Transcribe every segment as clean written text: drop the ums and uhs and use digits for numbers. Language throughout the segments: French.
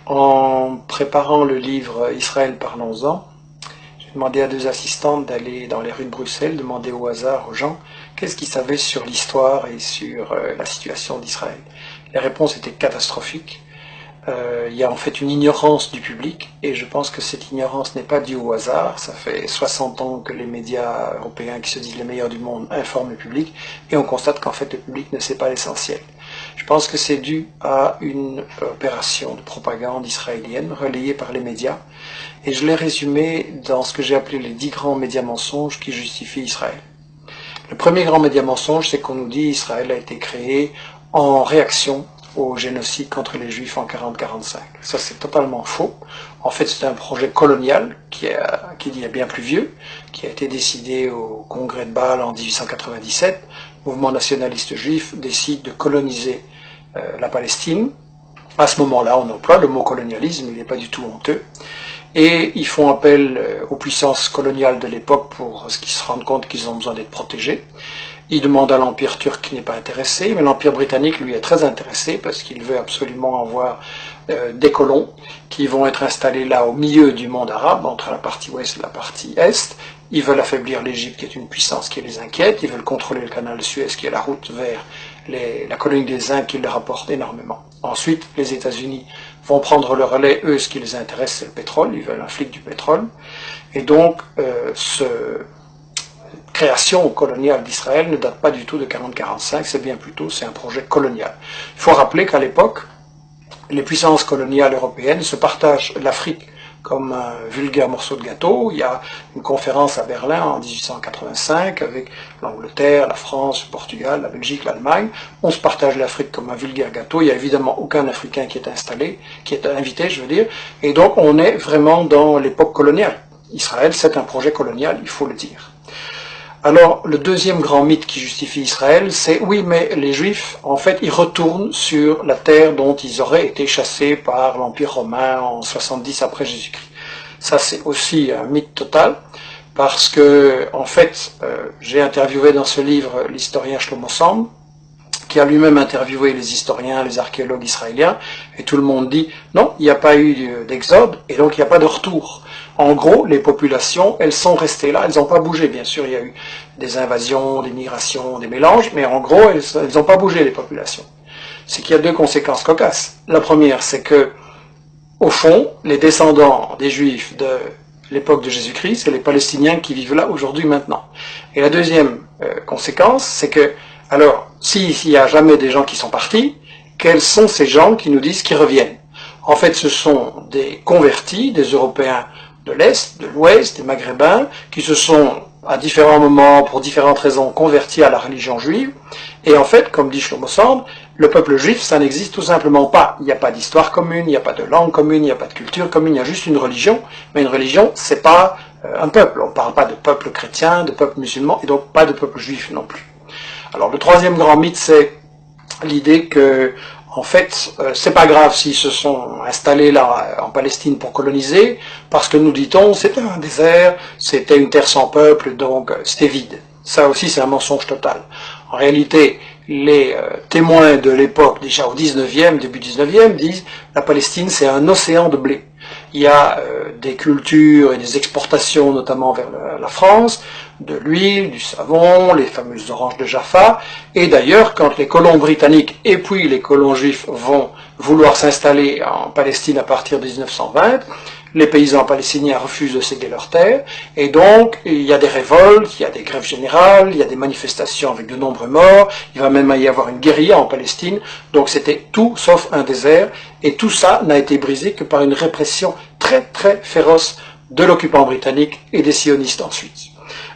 En préparant le livre Israël, parlons-en, j'ai demandé à deux assistantes d'aller dans les rues de Bruxelles, demander au hasard aux gens qu'est-ce qu'ils savaient sur l'histoire et sur la situation d'Israël. Les réponses étaient catastrophiques. Il y a en fait une ignorance du public, et je pense que cette ignorance n'est pas due au hasard. Ça fait 60 ans que les médias européens, qui se disent les meilleurs du monde, informent le public, et on constate qu'en fait le public ne sait pas l'essentiel. Je pense que c'est dû à une opération de propagande israélienne relayée par les médias, et je l'ai résumé dans ce que j'ai appelé les 10 grands médias mensonges qui justifient Israël. Le premier grand média mensonge, c'est qu'on nous dit qu'Israël a été créé en réaction au génocide contre les Juifs en 40-45. Ça, c'est totalement faux. En fait, c'est un projet colonial qui est bien plus vieux, qui a été décidé au congrès de Bâle en 1897. Le mouvement nationaliste juif décide de coloniser la Palestine. À ce moment-là, on emploie le mot colonialisme, il n'est pas du tout honteux. Et ils font appel aux puissances coloniales de l'époque pour qu'ils se rendent compte qu'ils ont besoin d'être protégés. Ils demandent à l'Empire turc qui n'est pas intéressé, mais l'Empire britannique, lui, est très intéressé parce qu'il veut absolument avoir des colons qui vont être installés là au milieu du monde arabe, entre la partie ouest et la partie est. Ils veulent affaiblir l'Égypte, qui est une puissance qui les inquiète. Ils veulent contrôler le canal de Suez, qui est la route vers la colonie des Indes, qui leur apporte énormément. Ensuite, les États-Unis vont prendre le relais. Eux, ce qui les intéresse, c'est le pétrole. Ils veulent un flic du pétrole. Et donc, création coloniale d'Israël ne date pas du tout de 40-45, c'est bien plutôt, c'est un projet colonial. Il faut rappeler qu'à l'époque, les puissances coloniales européennes se partagent l'Afrique comme un vulgaire morceau de gâteau. Il y a une conférence à Berlin en 1885 avec l'Angleterre, la France, le Portugal, la Belgique, l'Allemagne. On se partage l'Afrique comme un vulgaire gâteau. Il n'y a évidemment aucun Africain qui est installé, qui est invité, je veux dire. Et donc on est vraiment dans l'époque coloniale. Israël, c'est un projet colonial, il faut le dire. Alors, le deuxième grand mythe qui justifie Israël, c'est oui, mais les Juifs, en fait, ils retournent sur la terre dont ils auraient été chassés par l'Empire romain en 70 après Jésus-Christ. Ça, c'est aussi un mythe total, parce que, en fait, j'ai interviewé dans ce livre l'historien Shlomo Sand, qui a lui-même interviewé les historiens, les archéologues israéliens, et tout le monde dit non, il n'y a pas eu d'exode, et donc il n'y a pas de retour. En gros, les populations, elles sont restées là, elles n'ont pas bougé. Bien sûr, il y a eu des invasions, des migrations, des mélanges, mais en gros, elles n'ont pas bougé, les populations. C'est qu'il y a deux conséquences cocasses. La première, c'est que, au fond, les descendants des Juifs de l'époque de Jésus-Christ, c'est les Palestiniens qui vivent là aujourd'hui, maintenant. Et la deuxième conséquence, c'est que, alors, s'il n'y a jamais des gens qui sont partis, quels sont ces gens qui nous disent qu'ils reviennent? En fait, ce sont des convertis, des Européens de l'Est, de l'Ouest, des Maghrébins, qui se sont, à différents moments, pour différentes raisons, convertis à la religion juive. Et en fait, comme dit Shlomo Sand, le peuple juif, ça n'existe tout simplement pas. Il n'y a pas d'histoire commune, il n'y a pas de langue commune, il n'y a pas de culture commune, il y a juste une religion. Mais une religion, c'est pas un peuple. On ne parle pas de peuple chrétien, de peuple musulman, et donc pas de peuple juif non plus. Alors, le troisième grand mythe, c'est l'idée que, en fait, c'est pas grave s'ils se sont installés là en Palestine pour coloniser, parce que nous dit-on, c'était un désert, c'était une terre sans peuple, donc c'était vide. Ça aussi, c'est un mensonge total. En réalité, les témoins de l'époque, déjà au 19e, début 19e, disent la Palestine, c'est un océan de blé. Il y a des cultures et des exportations, notamment vers la France, de l'huile, du savon, les fameuses oranges de Jaffa. Et d'ailleurs, quand les colons britanniques et puis les colons juifs vont vouloir s'installer en Palestine à partir de 1920, les paysans palestiniens refusent de céder leurs terres, et donc il y a des révoltes, il y a des grèves générales, il y a des manifestations avec de nombreux morts, il va même y avoir une guérilla en Palestine, donc c'était tout sauf un désert, et tout ça n'a été brisé que par une répression très très féroce de l'occupant britannique et des sionistes ensuite.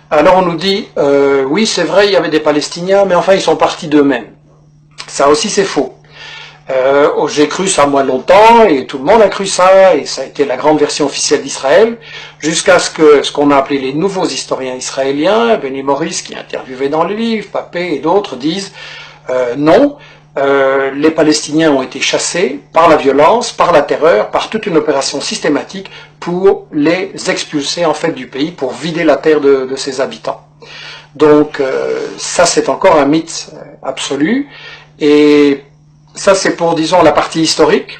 Alors on nous dit, oui c'est vrai, il y avait des Palestiniens, mais enfin ils sont partis d'eux-mêmes. Ça aussi c'est faux. J'ai cru ça moi longtemps, et tout le monde a cru ça, et ça a été la grande version officielle d'Israël, jusqu'à ce qu'on a appelé les nouveaux historiens israéliens, Benny Morris qui est interviewé dans le livre, Papé et d'autres disent non, les Palestiniens ont été chassés par la violence, par la terreur, par toute une opération systématique pour les expulser en fait du pays, pour vider la terre de ses habitants. Donc ça c'est encore un mythe absolu, et ça c'est pour, disons, la partie historique.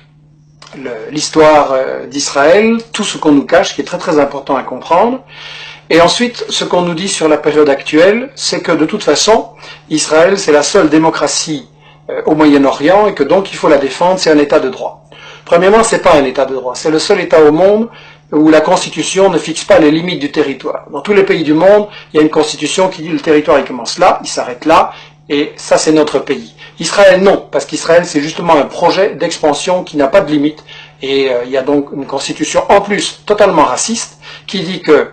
l'histoire d'Israël, tout ce qu'on nous cache, qui est très très important à comprendre. Et ensuite, ce qu'on nous dit sur la période actuelle, c'est que de toute façon, Israël, c'est la seule démocratie au Moyen-Orient et que donc il faut la défendre, c'est un État de droit. Premièrement, c'est pas un État de droit, c'est le seul État au monde où la Constitution ne fixe pas les limites du territoire. Dans tous les pays du monde, il y a une Constitution qui dit le territoire il commence là, il s'arrête là, et ça c'est notre pays. Israël non, parce qu'Israël c'est justement un projet d'expansion qui n'a pas de limite, et il y a donc une Constitution en plus totalement raciste qui dit que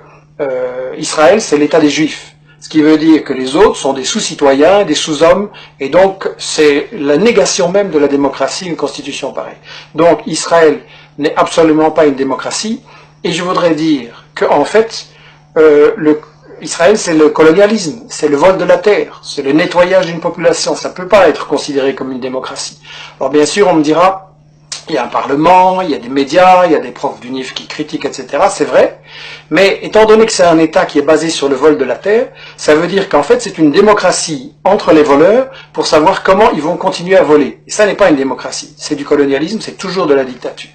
Israël c'est l'État des Juifs. Ce qui veut dire que les autres sont des sous-citoyens, des sous-hommes, et donc c'est la négation même de la démocratie, une constitution pareille. Donc Israël n'est absolument pas une démocratie, et je voudrais dire qu'en fait, Israël c'est le colonialisme, c'est le vol de la terre, c'est le nettoyage d'une population, ça ne peut pas être considéré comme une démocratie. Alors bien sûr on me dira, il y a un parlement, il y a des médias, il y a des profs d'UNIF qui critiquent, etc. C'est vrai, mais étant donné que c'est un État qui est basé sur le vol de la terre, ça veut dire qu'en fait c'est une démocratie entre les voleurs pour savoir comment ils vont continuer à voler. Et ça n'est pas une démocratie, c'est du colonialisme, c'est toujours de la dictature.